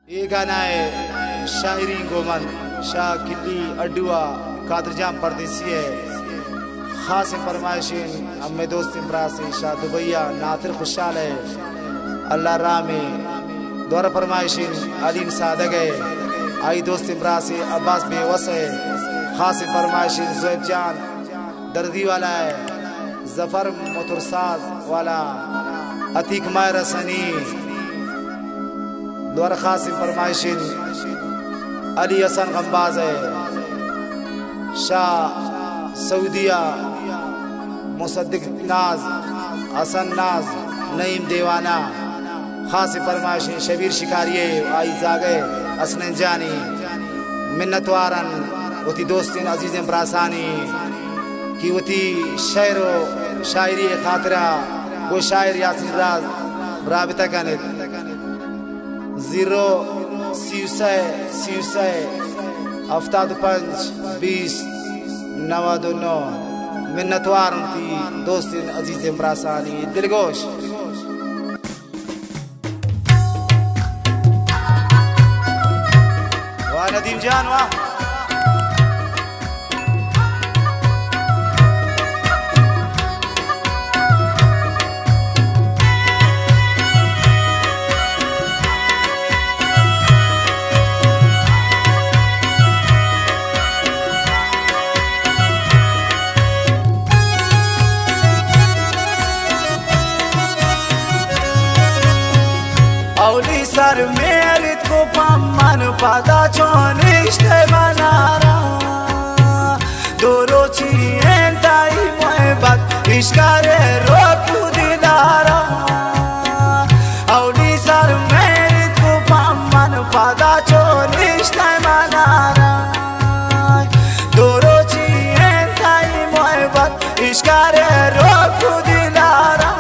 ये गाना है शायरी गोमन शाह किली अडुआ कादरजाम परदेसी है खास फरमाइशिन अम्मे दोस्त इमरासी शाह दुबैया नातिर खुशहाल है अल्लाह राह में द्वारा फरमाइशिन अलीम सादग है आई दोस्त इमरासी अब्बास बेवस है खास फरमाइशिन ज़ुएब जान दर्दी वाला है जफर मोतरसाज वाला अतीक मायरा सनी द्वारा खास फरमाइशिन अली हसन गम्बाज है शाह सऊदिया मुसद्दिक नाज हसन नाज नईम देवाना खास फरमाइशिन शबीर शिकारिये आई जागे असनन जानी मिन्नतवारन वती दोस्तिन अजीज़ ब्रासानी की वती शेरो शायरी खातरा वो शायर यासिन राज राबिता कनित 0-75-20-99 मिन्नतवार थी दोस्तिन अजीज़ ब्रासानी दिलगोश वाह नदीम जान वाह औली सर मेरे को पम्मन पदा चोनिश्ते बनारा दोरो चीन ताई मोहब्बत इश्कारे रोकू दिलारा औली सर मेरे को पम्मन पदा चोनिश्ते बनारा दोरो चीन ताई मोहब्बत इश्कारे रोकू दिलारा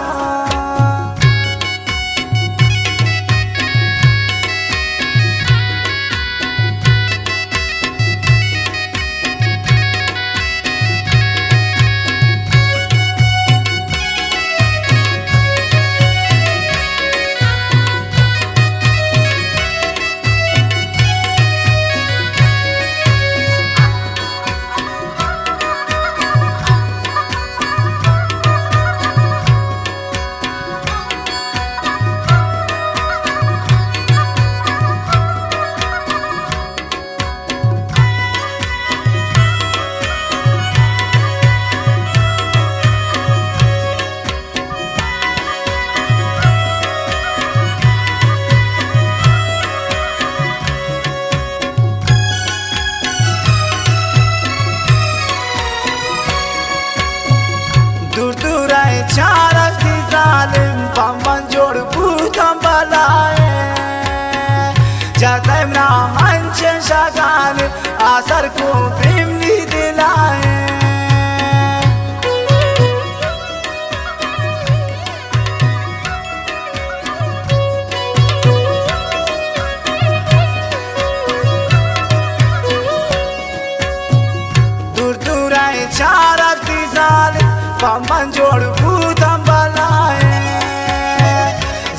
चारक दी जालिम पमन जोड़ बूथम बलाए जाते ना हंचे शगाल आसर को बिमली दिलाए दूर दूर आए चारक दी जालिम पमन जोड़ बूथम बलाए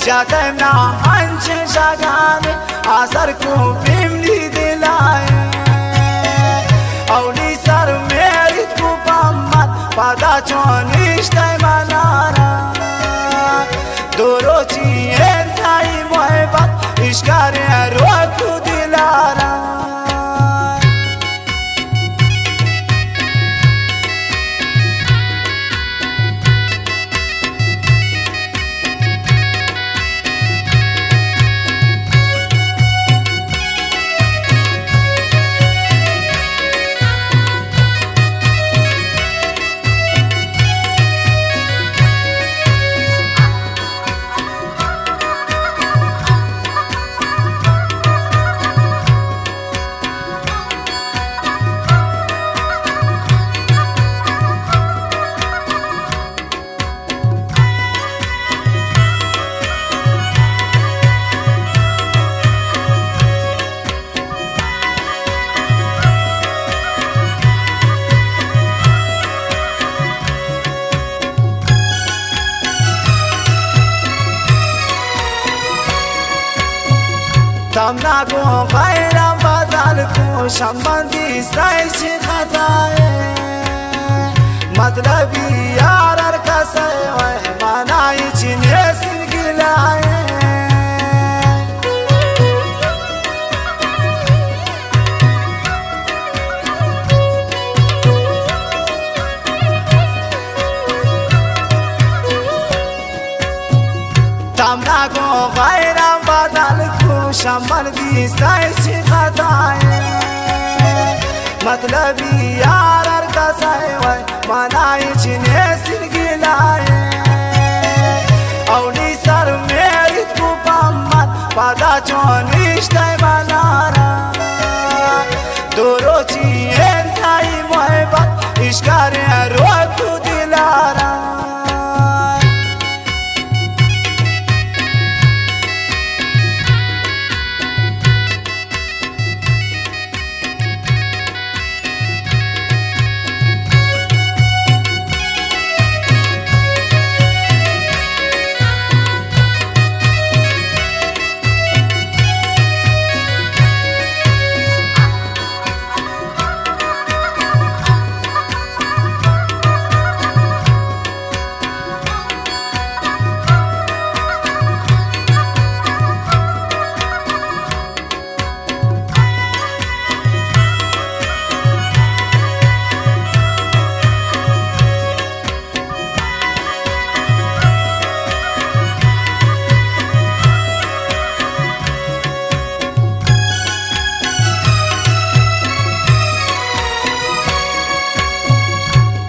जाते ना हंचे शगाल आसर को बिमली दिलाए औली सर मेरी को पम्मन पदा चोनिश्ते बनारा दोरो चीन ताई मोहब्बत इश्कारे रोकू दिलारा तमना को गैरम बदल को संबंधी सही खताए मतलब यार कसे मनाई चिन्हे सिर गिलाए तमना को गैरम बदल को संबंधी सही खताए मतलब यार कसे मनाई चिन्हे सिर गिलाए औनी सर मेरी को पम्मत पदा चोनिश तय बनारा दोरो चिए ताई मोहब्बत इश्कारे रोक दिलारा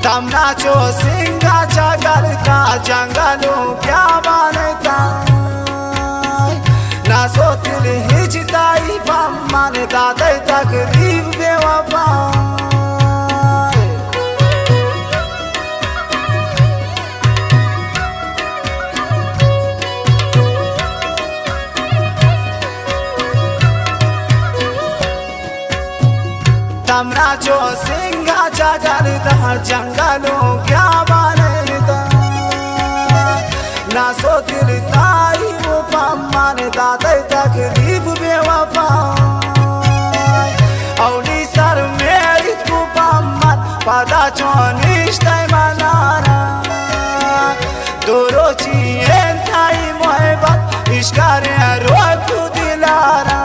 तमना चो सिंगा जगल का जंगलों क्या मानता ना सो दिल हिचताई बम्मन दादे तकरीब बेवफा तमना जो सिंगा जगल का जंगलों क्या मानता ना सो दिल ताई वो पम्मन दादे तकलीफ बेवफा औनी सर मेरी को पम्मन पदा चोनिश तय मनारा दोरो चिए ताई मोहब्बत इश्कारे रोक दिलारा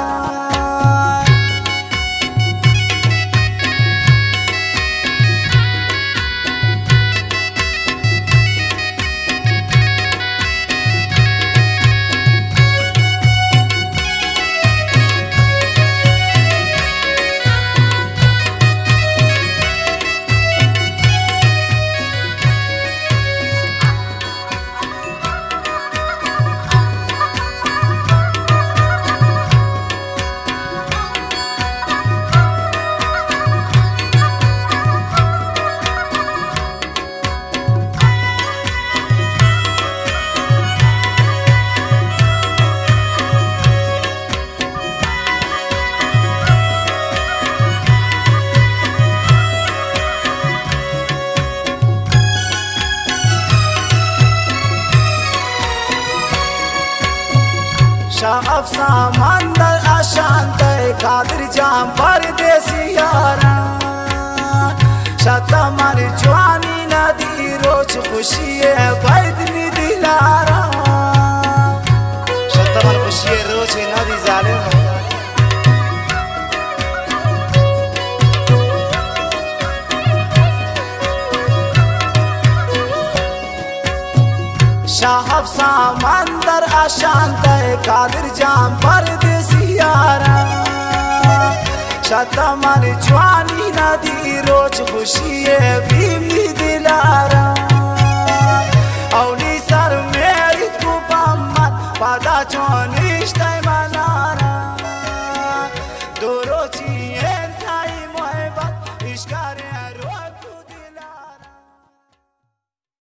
अफसा मंदर अशांत कादिर जाम परदेसी यारा शतमर जवानी नदी रोज खुशी है बैदनी दिलारा शतमर खुशी रोज नदी जालिम शाहब सामंदर अशांत कादिर जाम परदेसी यारा शतमर जवानी नदी रोज खुशी